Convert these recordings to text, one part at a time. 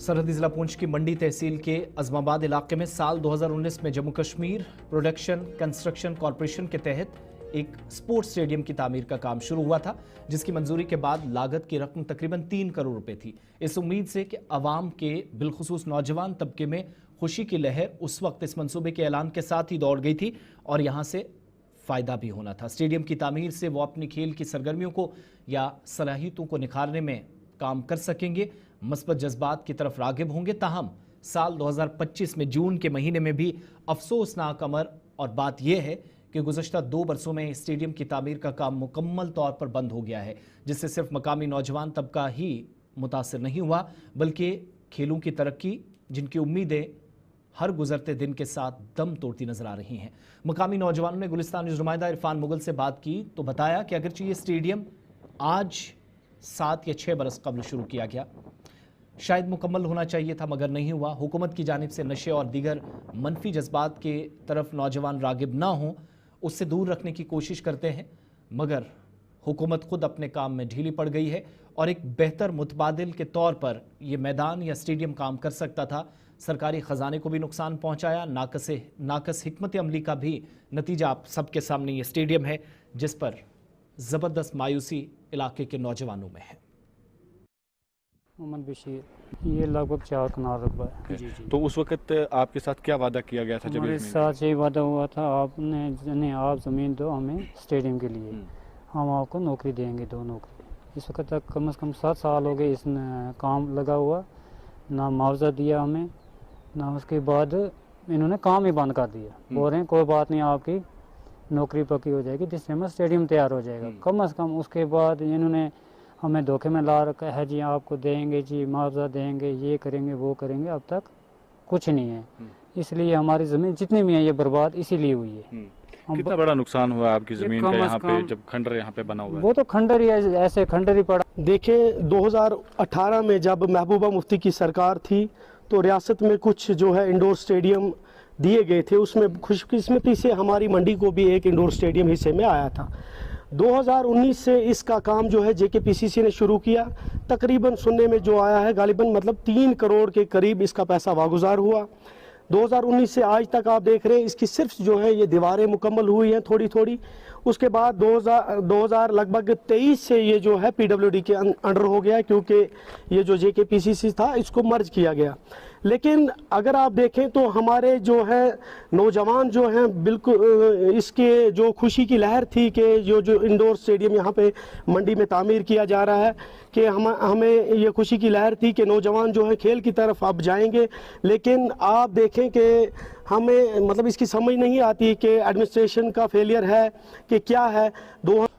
सरहदी जिला पुंछ की मंडी तहसील के अजमाबाद इलाके में साल 2019 में Jammu Kashmir production construction corporation के तहत एक स्पोर्ट्स स्टेडियम की तामीर का काम शुरू हुआ था, जिसकी मंजूरी के बाद लागत की रकम तकरीबन 3 करोड़ रुपए थी। इस उम्मीद से कि अवाम के बिलखुसूस नौजवान तबके में खुशी की लहर उस वक्त इस मंसूबे के ऐलान के साथ ही दौड़ गई थी और यहां से फायदा भी होना था। स्टेडियम की तामीर से वो अपनी खेल की सरगर्मियों को या सलाहियतों को निखारने में काम कर सकेंगे, मस्बत जज्बात की तरफ रागिब होंगे। ताहम साल 2025 में जून के महीने में भी अफसोसनाक अमर और बात यह है कि गुज़श्ता 2 बरसों में स्टेडियम की तामीर का काम मुकम्मल तौर पर बंद हो गया है, जिससे सिर्फ मकामी नौजवान तबका ही मुतासर नहीं हुआ बल्कि खेलों की तरक्की, जिनकी उम्मीदें हर गुजरते दिन के साथ दम तोड़ती नजर आ रही हैं। मकामी नौजवानों ने गुलिस्तान न्यूज़ नुमाइंदा इरफान मुगल से बात की तो बताया कि अगरचे ये स्टेडियम आज 7 या 6 बरस कबल शुरू किया गया, शायद मुकम्मल होना चाहिए था मगर नहीं हुआ। हुकूमत की जानिब से नशे और दीगर मनफी जज्बात के तरफ नौजवान रागिब ना हों, उससे दूर रखने की कोशिश करते हैं, मगर हुकूमत खुद अपने काम में ढीली पड़ गई है और एक बेहतर मुतबादिल के तौर पर यह मैदान या स्टेडियम काम कर सकता था। सरकारी ख़जाने को भी नुकसान पहुंचाया, नाकस हिकमत अमली का भी नतीजा आप सबके सामने ये स्टेडियम है, जिस पर ज़बरदस्त मायूसी इलाके के नौजवानों में है। मोहम्मद बशीर, ये लगभग 4 कनाल रकबा है। जी। तो उस वक्त आपके साथ क्या वादा किया गया था? जब हमारे साथ ये वादा हुआ था, आप ज़मीन दो हमें स्टेडियम के लिए, हम आपको नौकरी देंगे, 2 नौकरी। इस वक्त तक कम से कम 7 साल हो गए इस काम लगा हुआ, ना मुआवजा दिया हमें, ना उसके बाद इन्होंने काम ही बंद कर दिया। बोल रहे हैं कोई बात नहीं, आपकी नौकरी पक्की हो जाएगी, जिससे हमें स्टेडियम तैयार हो जाएगा। कम से कम उसके बाद इन्होंने हमें धोखे में ला रखा है, जी आपको देंगे, जी मुआवजा देंगे, ये करेंगे वो करेंगे। अब तक कुछ नहीं है, इसलिए हमारी ज़मीन जितनी भी है ये बर्बाद इसीलिए हुई है। कितना बड़ा नुकसान हुआ आपकी ज़मीन का यहाँ पे, जब खंडर यहाँ पे बना हुआ है? वो तो खंडर ही है, ऐसे खंडर ही पड़ा। देखिए 2018 में जब महबूबा मुफ्ती की सरकार थी तो रियासत में कुछ जो है इंडोर स्टेडियम दिए गए थे, उसमें खुशकिस्मती से हमारी मंडी को भी एक इंडोर स्टेडियम हिस्से में आया था। 2019 से इसका काम जो है JKPCC ने शुरू किया। तकरीबन सुनने में जो आया है गालिबन मतलब 3 करोड़ के करीब इसका पैसा वागुजार हुआ। 2019 से आज तक आप देख रहे हैं इसकी सिर्फ जो है ये दीवारें मुकम्मल हुई हैं थोड़ी थोड़ी। उसके बाद 2000 लगभग 23 से ये जो है PWD के अंडर हो गया, क्योंकि ये जो JKPCC था इसको मर्ज किया गया। लेकिन अगर आप देखें तो हमारे जो है नौजवान जो हैं बिल्कुल इसके जो खुशी की लहर थी कि जो इंडोर स्टेडियम यहाँ पे मंडी में तामीर किया जा रहा है, कि हमें ये खुशी की लहर थी कि नौजवान जो है खेल की तरफ अब जाएंगे। लेकिन आप देखें कि हमें मतलब इसकी समझ नहीं आती कि एडमिनिस्ट्रेशन का फेलियर है कि क्या है।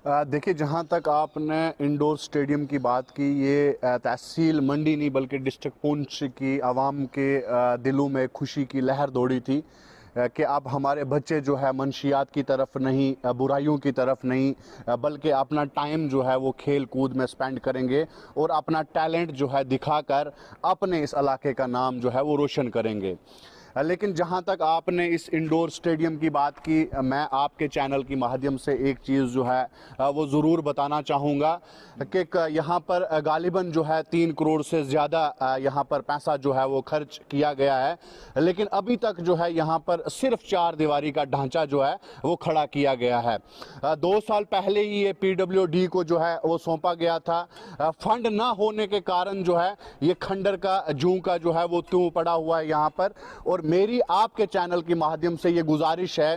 देखिए, जहां तक आपने इंडोर स्टेडियम की बात की, ये तहसील मंडी नहीं बल्कि डिस्ट्रिक्ट पुंछ की आवाम के दिलों में खुशी की लहर दौड़ी थी कि अब हमारे बच्चे जो है मंशियात की तरफ नहीं, बुराइयों की तरफ नहीं, बल्कि अपना टाइम जो है वो खेल कूद में स्पेंड करेंगे और अपना टैलेंट जो है दिखाकर अपने इस इलाके का नाम जो है वो रोशन करेंगे। लेकिन जहां तक आपने इस इंडोर स्टेडियम की बात की, मैं आपके चैनल की माध्यम से एक चीज़ जो है वो ज़रूर बताना चाहूँगा कि यहाँ पर गालिबन जो है 3 करोड़ से ज़्यादा यहाँ पर पैसा जो है वो खर्च किया गया है, लेकिन अभी तक जो है यहाँ पर सिर्फ 4 दीवारी का ढांचा जो है वो खड़ा किया गया है। 2 साल पहले ही ये PWD को जो है वो सौंपा गया था। फंड ना होने के कारण जो है ये खंडर का जूं का जो है वो त्यों पड़ा हुआ है यहाँ पर। और मेरी आपके चैनल के माध्यम से ये गुजारिश है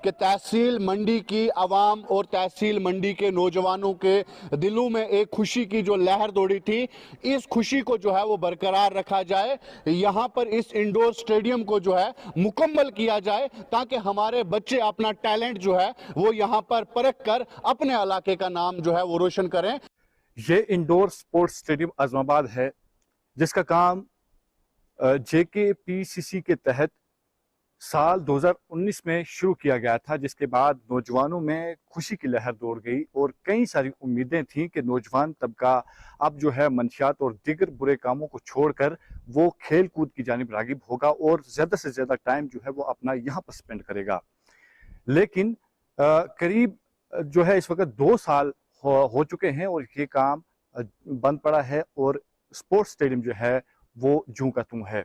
कि तहसील मंडी की आवाम और तहसील मंडी के नौजवानों के दिलों में एक खुशी की जो लहर दौड़ी थी, इस खुशी को जो है वो बरकरार रखा जाए। यहाँ पर इस इंडोर स्टेडियम को जो है मुकम्मल किया जाए ताकि हमारे बच्चे अपना टैलेंट जो है वो यहाँ पर परख कर अपने इलाके का नाम जो है वो रोशन करें। ये इंडोर स्पोर्ट्स स्टेडियम अजमाबाद है, जिसका काम JKPCC के तहत साल 2019 में शुरू किया गया था, जिसके बाद नौजवानों में खुशी की लहर दौड़ गई और कई सारी उम्मीदें थीं कि नौजवान तबका अब जो है मंशियात और दीगर बुरे कामों को छोड़कर वो खेल कूद की जानिब रागिब होगा और ज़्यादा से ज़्यादा टाइम जो है वो अपना यहाँ पर स्पेंड करेगा। लेकिन करीब जो है इस वक्त 2 साल हो चुके हैं और ये काम बंद पड़ा है और स्पोर्ट्स स्टेडियम जो है वो जूं का तूं है।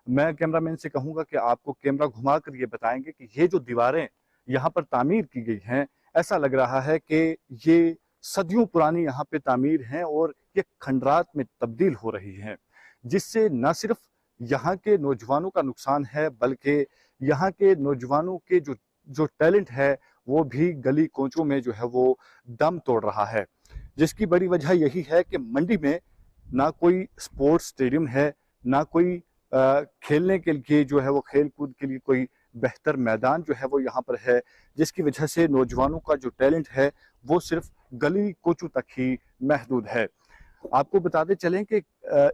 मैं कैमरामैन से कहूंगा कि आपको कैमरा घुमा कर ये बताएंगे कि ये जो दीवारें यहाँ पर तामीर की गई हैं, ऐसा लग रहा है कि ये सदियों पुरानी यहाँ पे तामीर हैं और ये खंडरात में तब्दील हो रही हैं, जिससे न सिर्फ यहाँ के नौजवानों का नुकसान है बल्कि यहाँ के नौजवानों के जो टैलेंट है वो भी गली कोचों में जो है वो दम तोड़ रहा है। जिसकी बड़ी वजह यही है कि मंडी में ना कोई स्पोर्ट्स स्टेडियम है, ना कोई खेलने के लिए जो है वो खेल कूद के लिए कोई बेहतर मैदान जो है वो यहाँ पर है, जिसकी वजह से नौजवानों का जो टैलेंट है वो सिर्फ गली कोचों तक ही महदूद है। आपको बताते चलें कि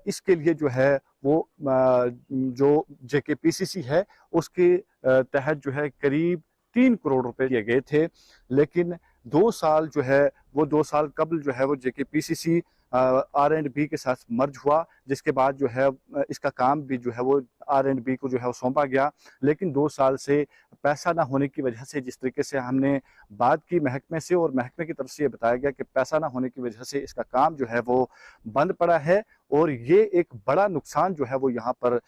इसके लिए जो है वो जो JKPCC है उसके तहत जो है करीब 3 करोड़ रुपए दिए गए थे, लेकिन 2 साल जो है वो 2 साल कबल जो है वो JKPCC R&B के साथ मर्ज हुआ, जिसके बाद जो है इसका काम भी जो है वो R&B को जो है वो सौंपा गया। लेकिन 2 साल से पैसा ना होने की वजह से, जिस तरीके से हमने बात की महकमे से और महकमे की तरफ से ये बताया गया कि पैसा ना होने की वजह से इसका काम जो है वो बंद पड़ा है और ये एक बड़ा नुकसान जो है वो यहाँ पर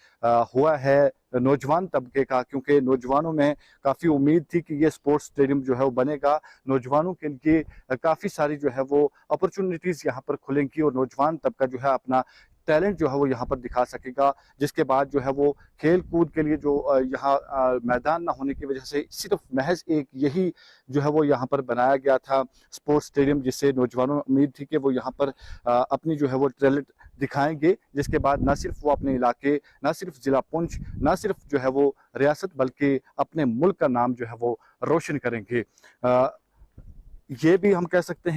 हुआ है नौजवान तबके का, क्योंकि नौजवानों में काफ़ी उम्मीद थी कि ये स्पोर्ट्स स्टेडियम जो है वो बनेगा, नौजवानों के लिए काफ़ी सारी जो है वो अपॉर्चुनिटीज़ यहाँ पर खुलेंगी और नौजवान तबका जो है अपना टैलेंट जो है वो यहाँ पर दिखा सकेगा, जिसके बाद जो है वो खेल कूद के लिए जो यहाँ मैदान ना होने की वजह से सिर्फ महज एक यही जो है वो यहाँ पर बनाया गया था स्पोर्ट्स स्टेडियम, जिससे नौजवानों में उम्मीद थी कि वो यहाँ पर अपनी जो है वो टैलेंट दिखाएंगे, जिसके बाद ना सिर्फ वो अपने इलाके, ना सिर्फ जिला पुंछ, ना सिर्फ जो है वो रियासत बल्कि अपने मुल्क का नाम जो है वो रोशन करेंगे। ये भी हम कह सकते हैं